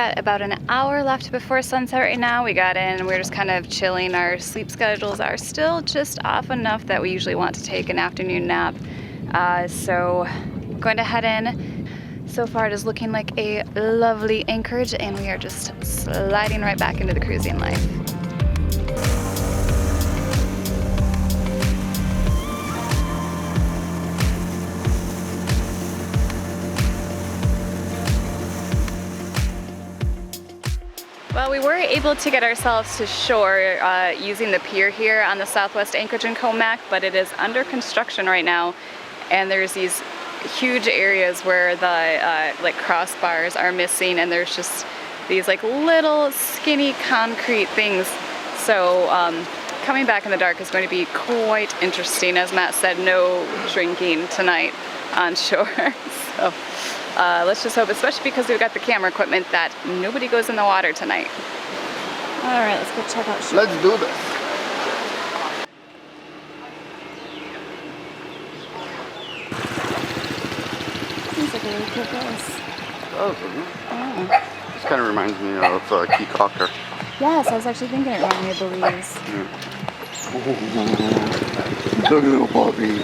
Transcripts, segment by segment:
got about an hour left before sunset right now. We got in and we're just kind of chilling. Our sleep schedules are still just off enough that we usually want to take an afternoon nap. So going to head in. So far it is looking like a lovely anchorage and we are just sliding right back into the cruising life. Well, we were able to get ourselves to shore using the pier here on the southwest anchorage in Koh Mak, but it is under construction right now, and there's these huge areas where the like crossbars are missing, and there's just these like little skinny concrete things. So coming back in the dark is going to be quite interesting. As Matt said, no drinking tonight on shore. So let's just hope, especially because we've got the camera equipment, that nobody goes in the water tonight. All right, let's go check out shore. Let's do this. Seems like a really cool place. Oh. This kind of reminds me of Key Cocker. Yes, I was actually thinking it reminded me of Belize. Yeah. Look, little puppy.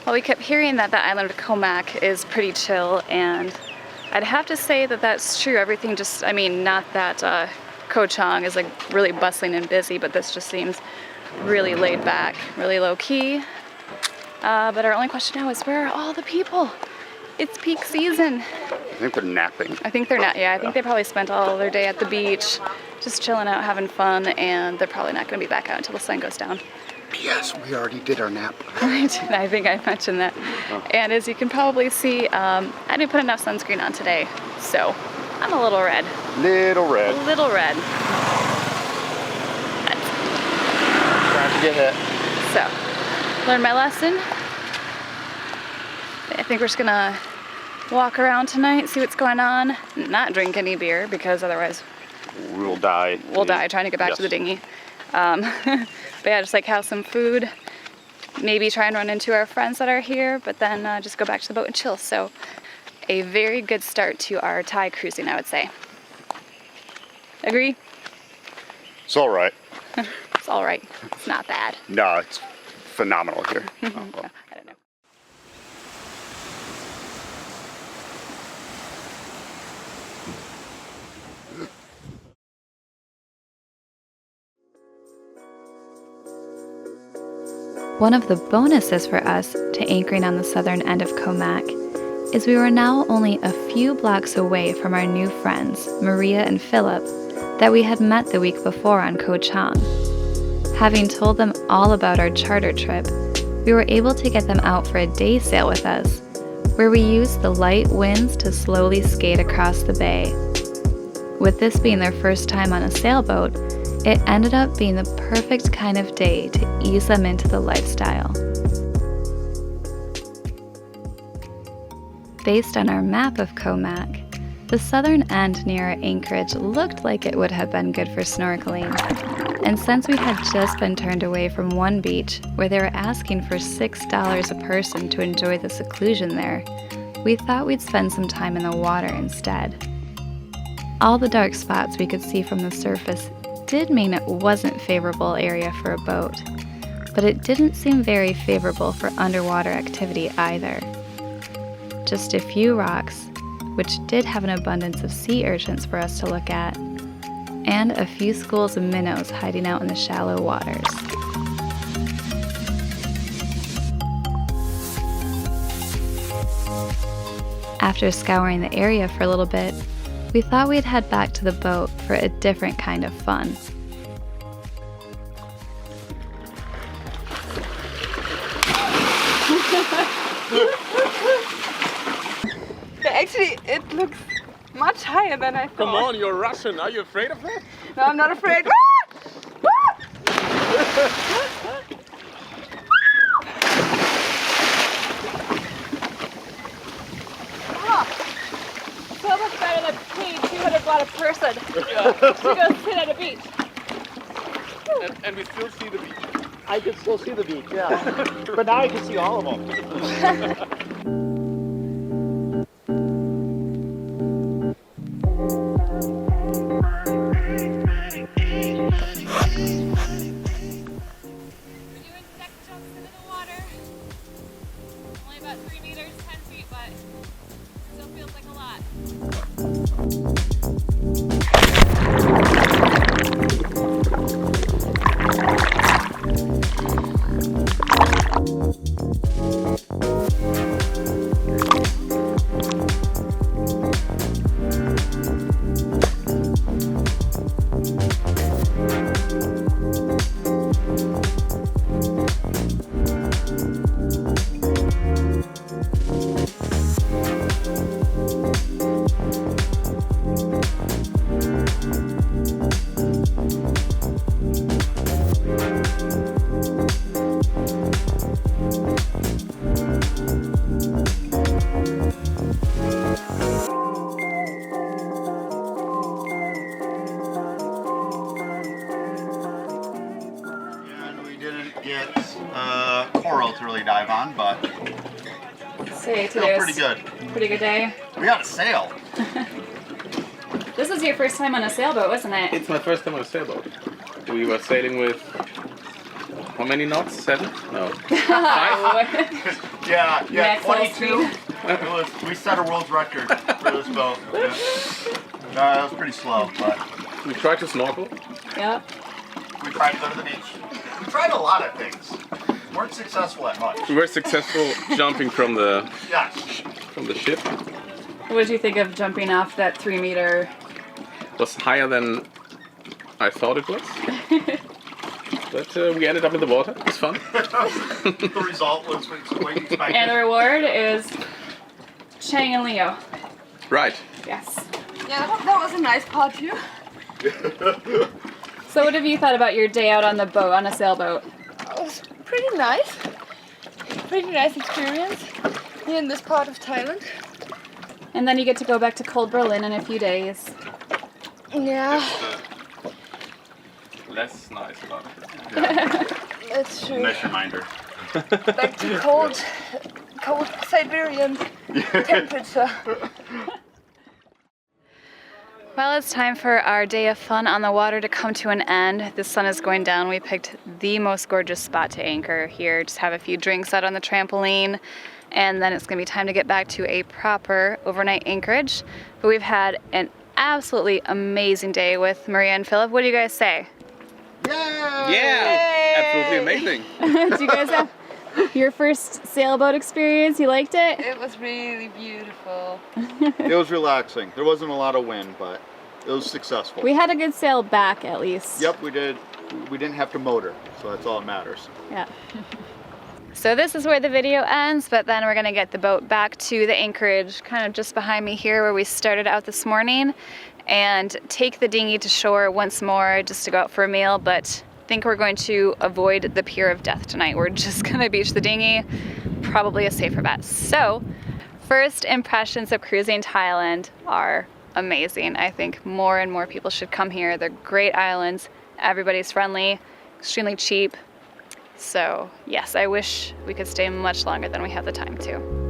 Well, we kept hearing that the island of Koh Mak is pretty chill, and I'd have to say that that's true. Everything just, I mean, not that Koh Chang is like really bustling and busy, but this just seems really laid back, really low key. But our only question now is, where are all the people? It's peak season. I think they're napping. I think they're not, yeah, I think they probably spent all their day at the beach, just chilling out, having fun, and they're probably not gonna be back out until the sun goes down. Yes, we already did our nap. I think I mentioned that. Oh. And as you can probably see, I didn't put enough sunscreen on today, so I'm a little red. Little red. Little red. Trying to get hit. So, learned my lesson. I think we're just gonna walk around tonight, see what's going on, not drink any beer because otherwise we'll die. We'll die trying to get back to the dinghy. But yeah, just like have some food, maybe try and run into our friends that are here, but then just go back to the boat and chill. So a very good start to our Thai cruising, I would say. Agree? It's all right. It's all right. It's not bad. No, it's phenomenal here. I don't know. One of the bonuses for us to anchoring on the southern end of Koh Mak is we were now only a few blocks away from our new friends, Maria and Phillip, that we had met the week before on Koh Chang. Having told them all about our charter trip, we were able to get them out for a day sail with us, where we used the light winds to slowly skate across the bay. With this being their first time on a sailboat, it ended up being the perfect kind of day to ease them into the lifestyle. Based on our map of Koh Mak, the southern end near our anchorage looked like it would have been good for snorkeling. And since we had just been turned away from one beach where they were asking for $6 a person to enjoy the seclusion there, we thought we'd spend some time in the water instead. All the dark spots we could see from the surface did mean it wasn't favorable area for a boat, but it didn't seem very favorable for underwater activity either. Just a few rocks, which did have an abundance of sea urchins for us to look at, and a few schools of minnows hiding out in the shallow waters. After scouring the area for a little bit, we thought we'd head back to the boat for a different kind of fun. Actually, it looks much higher than I thought. Come on, you're Russian. Are you afraid of that? No, I'm not afraid. So much better than paying $200 a person to go sit at a can still see the beach. I can still see the beach, yeah. But now I can see all of them. Coral to really dive on, but Say still today pretty good. Pretty good day. We got a sail. This was your first time on a sailboat, wasn't it? It's my first time on a sailboat. We were sailing with how many knots? 7? No. 5? Yeah, Maxwell 22. We set a world record for this boat. Yeah. It was pretty slow, but We tried to snorkel. Yep. we tried to go to the beach. We tried a lot of things. Weren't successful at much. We were successful jumping from the Yes. ship. What did you think of jumping off that 3-meter? It was higher than I thought it was. But we ended up in the water. It was fun. The result was what you expected. And the reward is Chang and Leo. Right. Yes. Yeah, that was a nice part too. So what have you thought about your day out on the boat, on a sailboat? It was pretty nice. Pretty nice experience here in this part of Thailand. And then you get to go back to cold Berlin in a few days. Yeah, Less nice about it. that's true. Nice reminder. Back to cold Siberian temperature. Well, it's time for our day of fun on the water to come to an end. The sun is going down. We picked the most gorgeous spot to anchor here. Just have a few drinks out on the trampoline, and then it's going to be time to get back to a proper overnight anchorage. But we've had an absolutely amazing day with Maria and Phillip. What do you guys say? Yeah! Absolutely amazing. Did you guys have your first sailboat experience? You liked it? It was really beautiful. It was relaxing. There wasn't a lot of wind, but it was successful. We had a good sail back at least. Yep, we did. We didn't have to motor, so that's all that matters. Yeah. So this is where the video ends, but then we're gonna get the boat back to the anchorage, kind of just behind me here where we started out this morning, and take the dinghy to shore once more just to go out for a meal, but I think we're going to avoid the Pier of Death tonight. We're just gonna beach the dinghy, probably a safer bet. So, first impressions of cruising Thailand are amazing. I think more and more people should come here. They're great islands, everybody's friendly, extremely cheap. So yes, I wish we could stay much longer than we have the time to.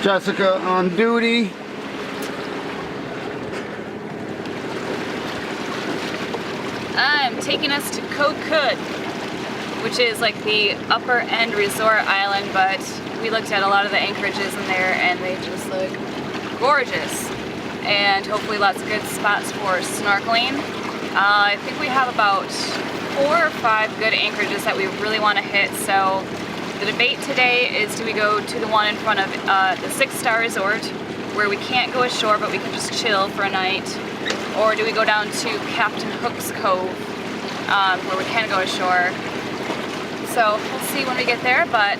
Jessica on duty. I'm taking us to Koh Kood, which is like the upper end resort island, but we looked at a lot of the anchorages in there and they just look gorgeous. And hopefully lots of good spots for snorkeling. I think we have about 4 or 5 good anchorages that we really want to hit. So the debate today is, do we go to the one in front of the 6-star resort where we can't go ashore but we can just chill for a night, or do we go down to Captain Hook's Cove, where we can go ashore. So we'll see when we get there, but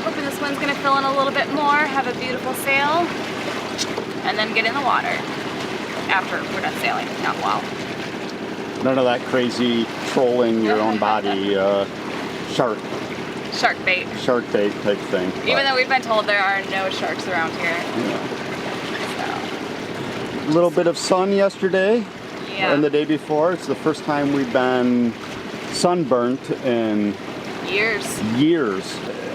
hoping this one's gonna fill in a little bit more, have a beautiful sail, and then get in the water after we're done sailing. Not wow. None of that crazy trolling your own body, shark bait type thing. Even though we've been told there are no sharks around here. A little bit of sun yesterday and the day before. It's the first time we've been sunburnt in years.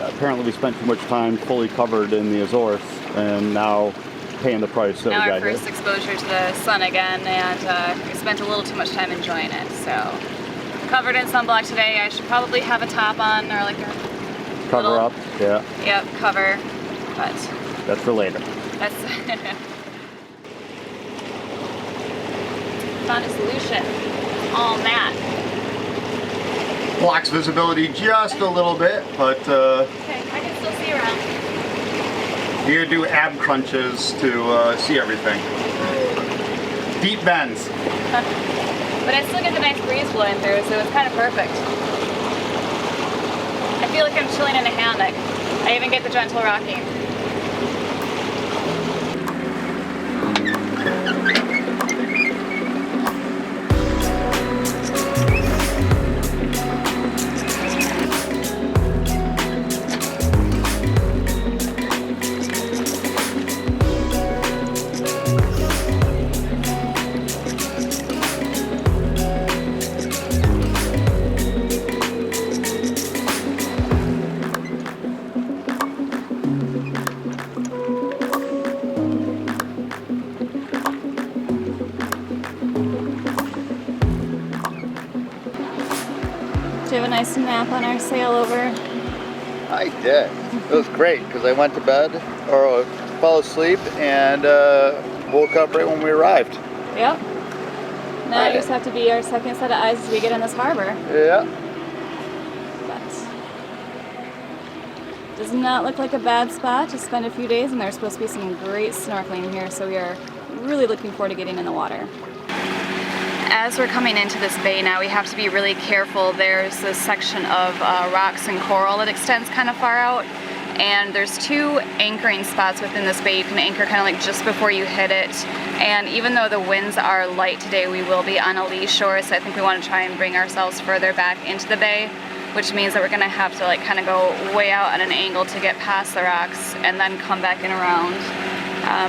Apparently we spent too much time fully covered in the Azores, and now paying the price that now we got our first here. exposure to the sun again, and we spent a little too much time enjoying it. So covered in sunblock today. I should probably have a top on, or like a Cover little, up, yeah. Yep, cover. But that's for later. That's found a solution. All that. Blocks visibility just a little bit, but Okay, I can still see around. you gotta do ab crunches to see everything. Deep bends. But I still get the nice breeze blowing through, so it's kind of perfect. I feel like I'm chilling in a hammock. I even get the gentle rocking. Did you have a nice nap on our sail over? I did. It was great because I went to bed or fell asleep and woke up right when we arrived. Yep. Now you just have to be our second set of eyes as we get in this harbor. Yeah. But does not look like a bad spot to spend a few days, and there's supposed to be some great snorkeling here, so we are really looking forward to getting in the water. As we're coming into this bay now, we have to be really careful. There's this section of rocks and coral that extends kind of far out, and there's two anchoring spots within this bay. You can anchor kind of like just before you hit it, and even though the winds are light today, we will be on a lee shore, so I think we want to try and bring ourselves further back into the bay, which means that we're going to have to like kind of go way out at an angle to get past the rocks and then come back in around.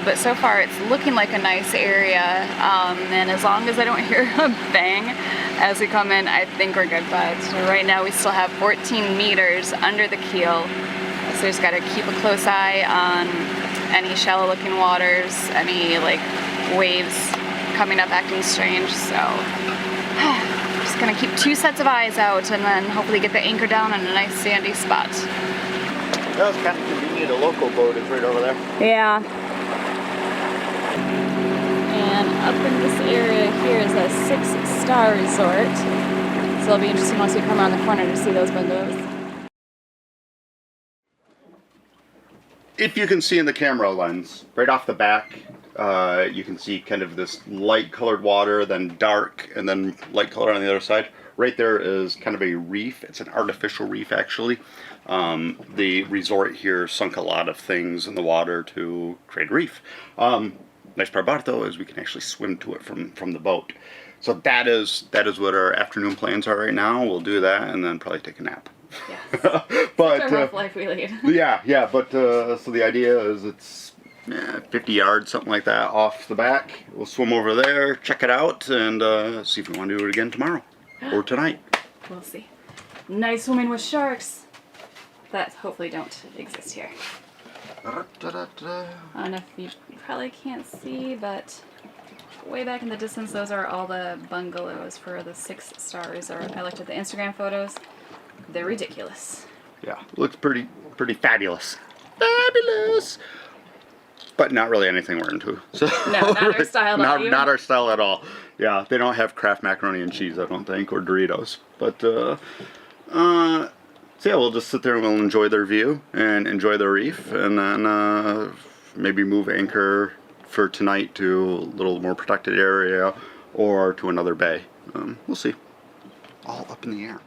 But so far it's looking like a nice area, and as long as I don't hear a bang as we come in, I think we're good. But right now we still have 14 meters under the keel, so just got to keep a close eye on any shallow looking waters, any like waves coming up acting strange. So just gonna keep two sets of eyes out and then hopefully get the anchor down on a nice sandy spot. That was kind of convenient. A local boat is right over there. Yeah. And up in this area here is a 6-star resort. So it'll be interesting once we come around the corner to see those windows. If you can see in the camera lens, right off the back, you can see kind of this light colored water, then dark, and then light color on the other side. Right there is kind of a reef. It's an artificial reef, actually. The resort here sunk a lot of things in the water to create a reef. Nice part about it, though, is we can actually swim to it from the boat. So that is what our afternoon plans are right now. We'll do that and then probably take a nap. Yes. But It's a rough life we lead. yeah. But so the idea is it's 50 yards, something like that, off the back. We'll swim over there, check it out, and see if we want to do it again tomorrow or tonight. We'll see. Nice swimming with sharks that hopefully don't exist here. I don't know if you probably can't see, but way back in the distance, those are all the bungalows for the 6-star resort. I looked at the Instagram photos. They're ridiculous. Yeah, looks pretty fabulous. Fabulous! But not really anything we're into. So No, not our style at all. Not our style at all. Yeah, they don't have Kraft macaroni and cheese, I don't think, or Doritos. But, so yeah, we'll just sit there and we'll enjoy their view and enjoy the reef, and then maybe move anchor for tonight to a little more protected area or to another bay. We'll see. All up in the air.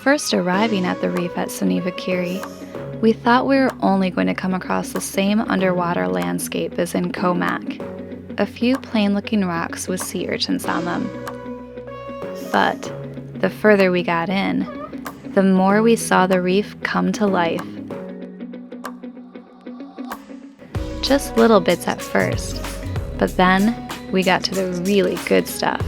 First arriving at the reef at Sonevea Kiri, we thought we were only going to come across the same underwater landscape as in Koh Mak, a few plain-looking rocks with sea urchins on them. But the further we got in, the more we saw the reef come to life. Just little bits at first, but then we got to the really good stuff.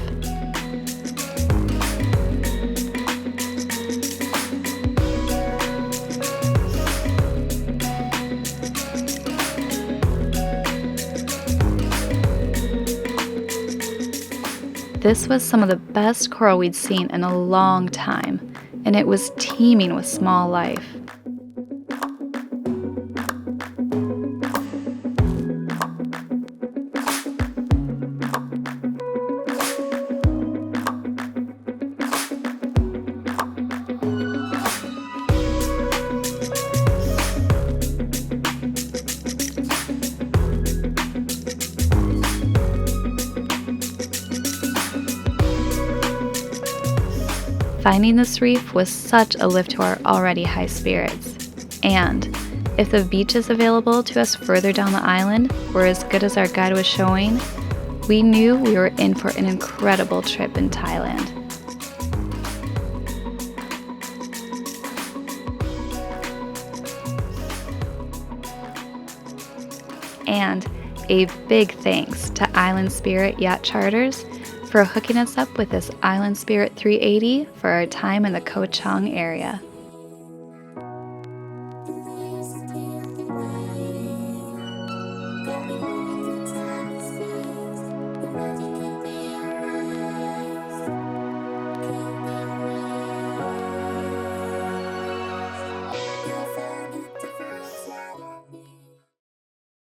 This was some of the best coral we'd seen in a long time, and it was teeming with small life. Finding this reef was such a lift to our already high spirits, and if the beaches available to us further down the island were as good as our guide was showing, we knew we were in for an incredible trip in Thailand. And a big thanks to Island Spirit Yacht Charters for hooking us up with this Island Spirit 380 for our time in the Koh Chang area.